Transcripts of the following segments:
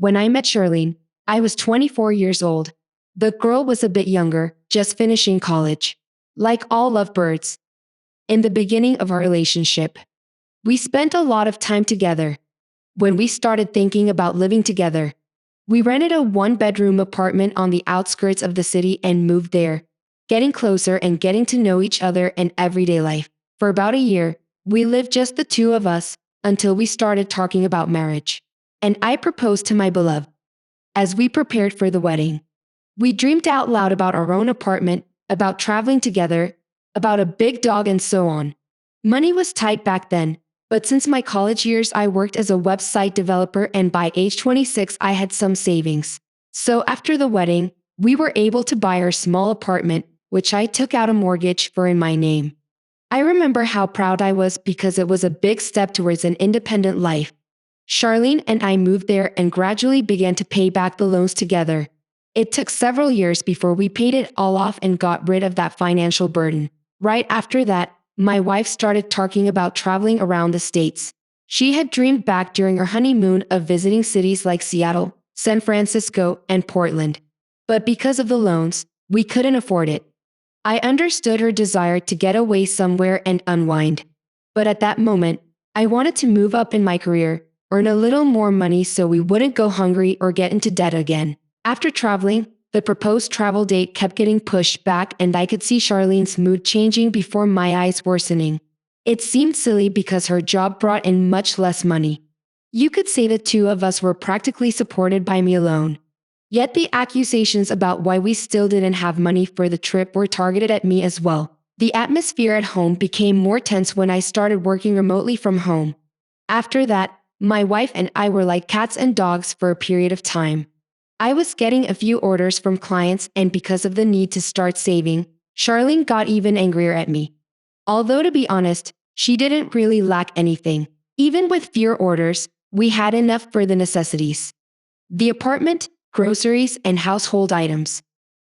When I met Charlene, I was 24 years old. The girl was a bit younger, just finishing college. Like all lovebirds. In the beginning of our relationship, we spent a lot of time together. When we started thinking about living together, we rented a one-bedroom apartment on the outskirts of the city and moved there, getting closer and getting to know each other in everyday life. For about a year, we lived just the two of us until we started talking about marriage. And I proposed to my beloved. As we prepared for the wedding, we dreamed out loud about our own apartment, about traveling together, about a big dog, and so on. Money was tight back then, but since my college years, I worked as a website developer, and by age 26, I had some savings. So after the wedding, we were able to buy our small apartment, which I took out a mortgage for in my name. I remember how proud I was because it was a big step towards an independent life. Charlene and I moved there and gradually began to pay back the loans together. It took several years before we paid it all off and got rid of that financial burden. Right after that, my wife started talking about traveling around the States. She had dreamed back during her honeymoon of visiting cities like Seattle, San Francisco, and Portland. But because of the loans, we couldn't afford it. I understood her desire to get away somewhere and unwind. But at that moment, I wanted to move up in my career, earn a little more money so we wouldn't go hungry or get into debt again. After traveling, the proposed travel date kept getting pushed back, and I could see Charlene's mood changing before my eyes worsening. It seemed silly because her job brought in much less money. You could say the two of us were practically supported by me alone. Yet the accusations about why we still didn't have money for the trip were targeted at me as well. The atmosphere at home became more tense when I started working remotely from home. After that, my wife and I were like cats and dogs for a period of time. I was getting a few orders from clients, and because of the need to start saving, Charlene got even angrier at me. Although to be honest, she didn't really lack anything. Even with fewer orders, we had enough for the necessities. The apartment, groceries, and household items.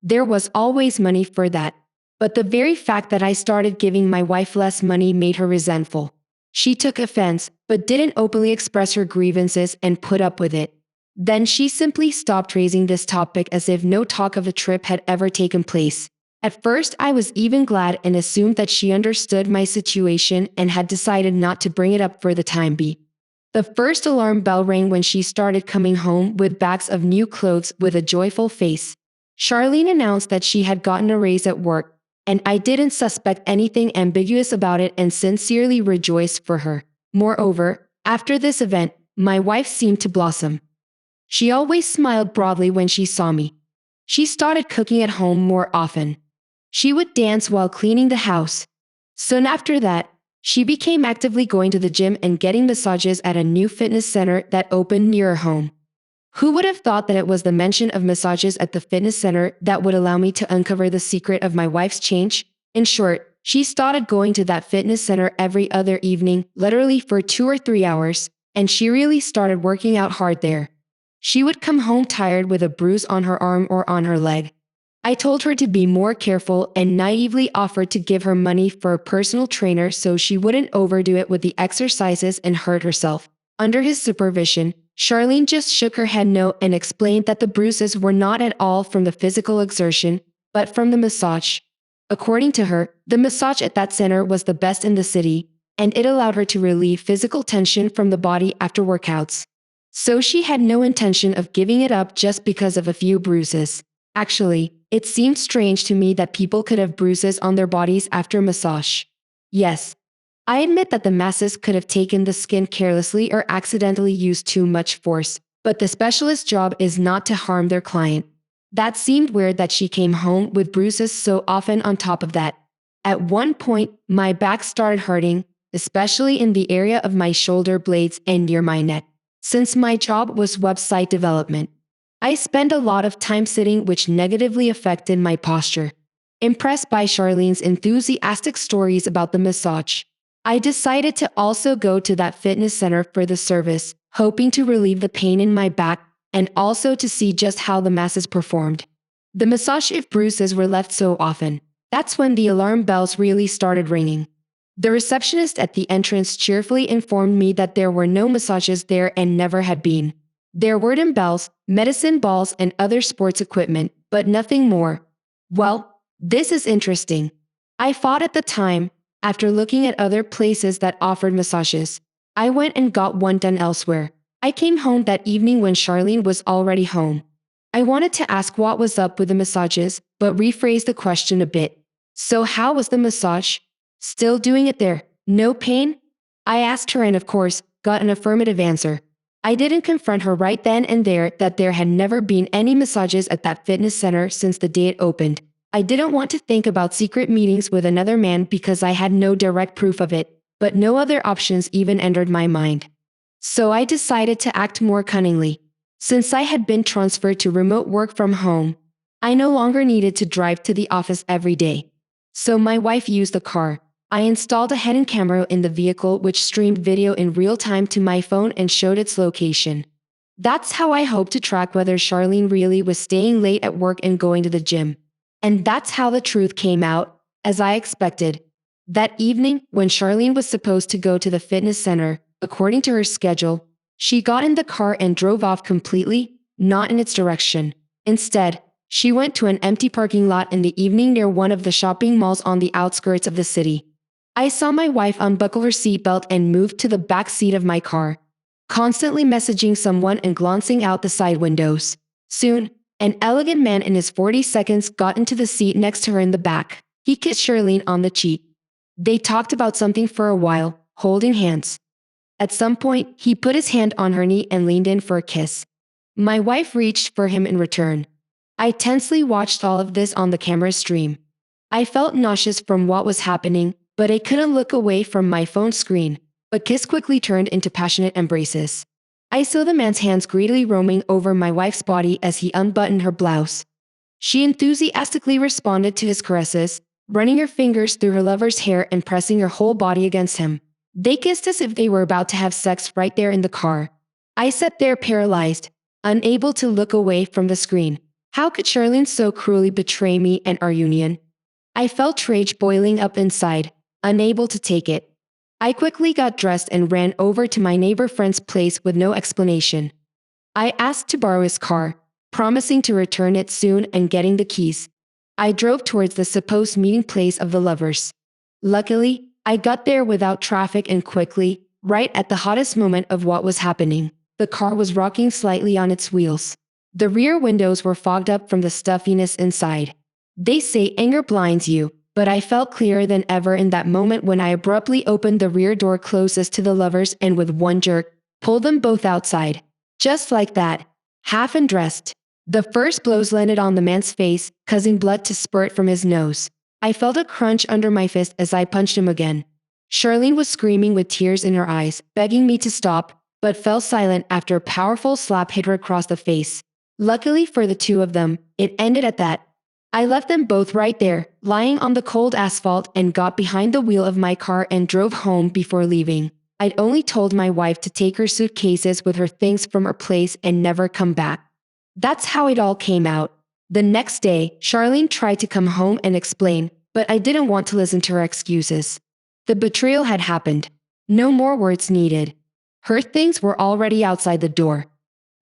There was always money for that. But the very fact that I started giving my wife less money made her resentful. She took offense, but didn't openly express her grievances and put up with it. Then she simply stopped raising this topic as if no talk of a trip had ever taken place. At first, I was even glad and assumed that she understood my situation and had decided not to bring it up for the time being. The first alarm bell rang when she started coming home with bags of new clothes with a joyful face. Charlene announced that she had gotten a raise at work, and I didn't suspect anything ambiguous about it and sincerely rejoiced for her. Moreover, after this event, my wife seemed to blossom. She always smiled broadly when she saw me. She started cooking at home more often. She would dance while cleaning the house. Soon after that, she became actively going to the gym and getting massages at a new fitness center that opened near her home. Who would have thought that it was the mention of massages at the fitness center that would allow me to uncover the secret of my wife's change? In short, she started going to that fitness center every other evening, literally for 2 or 3 hours, and she really started working out hard there. She would come home tired with a bruise on her arm or on her leg. I told her to be more careful and naively offered to give her money for a personal trainer so she wouldn't overdo it with the exercises and hurt herself. Under his supervision, Charlene just shook her head no and explained that the bruises were not at all from the physical exertion, but from the massage. According to her, the massage at that center was the best in the city, and it allowed her to relieve physical tension from the body after workouts. So she had no intention of giving it up just because of a few bruises. Actually, it seemed strange to me that people could have bruises on their bodies after a massage. Yes, I admit that the masses could have taken the skin carelessly or accidentally used too much force, but the specialist's job is not to harm their client. That seemed weird that she came home with bruises so often on top of that. At one point, my back started hurting, especially in the area of my shoulder blades and near my neck. Since my job was website development, I spent a lot of time sitting, which negatively affected my posture. Impressed by Charlene's enthusiastic stories about the massage, I decided to also go to that fitness center for the service, hoping to relieve the pain in my back and also to see just how the masses performed. The massage if bruises were left so often. That's when the alarm bells really started ringing. The receptionist at the entrance cheerfully informed me that there were no massages there and never had been. There were dumbbells, medicine balls, and other sports equipment, but nothing more. Well, this is interesting. I thought at the time, after looking at other places that offered massages. I went and got one done elsewhere. I came home that evening when Charlene was already home. I wanted to ask what was up with the massages, but rephrased the question a bit. So how was the massage? Still doing it there? No pain? I asked her and of course, got an affirmative answer. I didn't confront her right then and there that there had never been any massages at that fitness center since the day it opened. I didn't want to think about secret meetings with another man because I had no direct proof of it, but no other options even entered my mind. So I decided to act more cunningly. Since I had been transferred to remote work from home, I no longer needed to drive to the office every day. So my wife used the car. I installed a hidden camera in the vehicle which streamed video in real time to my phone and showed its location. That's how I hoped to track whether Charlene really was staying late at work and going to the gym. And that's how the truth came out, as I expected. That evening, when Charlene was supposed to go to the fitness center, according to her schedule, she got in the car and drove off completely, not in its direction. Instead, she went to an empty parking lot in the evening near one of the shopping malls on the outskirts of the city. I saw my wife unbuckle her seatbelt and move to the back seat of my car, constantly messaging someone and glancing out the side windows. Soon, an elegant man in his 40s got into the seat next to her in the back. He kissed Charlene on the cheek. They talked about something for a while, holding hands. At some point, he put his hand on her knee and leaned in for a kiss. My wife reached for him in return. I tensely watched all of this on the camera stream. I felt nauseous from what was happening, but I couldn't look away from my phone screen. A kiss quickly turned into passionate embraces. I saw the man's hands greedily roaming over my wife's body as he unbuttoned her blouse. She enthusiastically responded to his caresses, running her fingers through her lover's hair and pressing her whole body against him. They kissed as if they were about to have sex right there in the car. I sat there paralyzed, unable to look away from the screen. How could Charlene so cruelly betray me and our union? I felt rage boiling up inside, unable to take it. I quickly got dressed and ran over to my neighbor friend's place with no explanation. I asked to borrow his car, promising to return it soon and getting the keys. I drove towards the supposed meeting place of the lovers. Luckily, I got there without traffic and quickly, right at the hottest moment of what was happening. The car was rocking slightly on its wheels. The rear windows were fogged up from the stuffiness inside. They say anger blinds you, but I felt clearer than ever in that moment when I abruptly opened the rear door closest to the lovers and with one jerk, pulled them both outside. Just like that, half undressed. The first blows landed on the man's face, causing blood to spurt from his nose. I felt a crunch under my fist as I punched him again. Charlene was screaming with tears in her eyes, begging me to stop, but fell silent after a powerful slap hit her across the face. Luckily for the two of them, it ended at that. I left them both right there, lying on the cold asphalt, and got behind the wheel of my car and drove home before leaving. I'd only told my wife to take her suitcases with her things from her place and never come back. That's how it all came out. The next day, Charlene tried to come home and explain, but I didn't want to listen to her excuses. The betrayal had happened. No more words needed. Her things were already outside the door.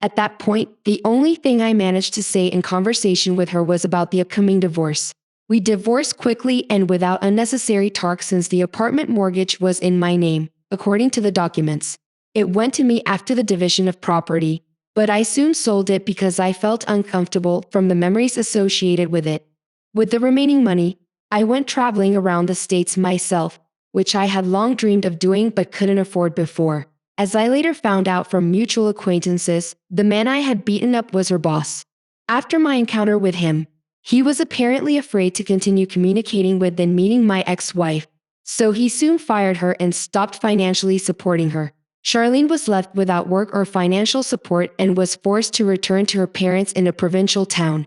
At that point, the only thing I managed to say in conversation with her was about the upcoming divorce. We divorced quickly and without unnecessary talk since the apartment mortgage was in my name, according to the documents. It went to me after the division of property, but I soon sold it because I felt uncomfortable from the memories associated with it. With the remaining money, I went traveling around the States myself, which I had long dreamed of doing but couldn't afford before. As I later found out from mutual acquaintances, the man I had beaten up was her boss. After my encounter with him, he was apparently afraid to continue communicating with and meeting my ex-wife, so he soon fired her and stopped financially supporting her. Charlene was left without work or financial support and was forced to return to her parents in a provincial town.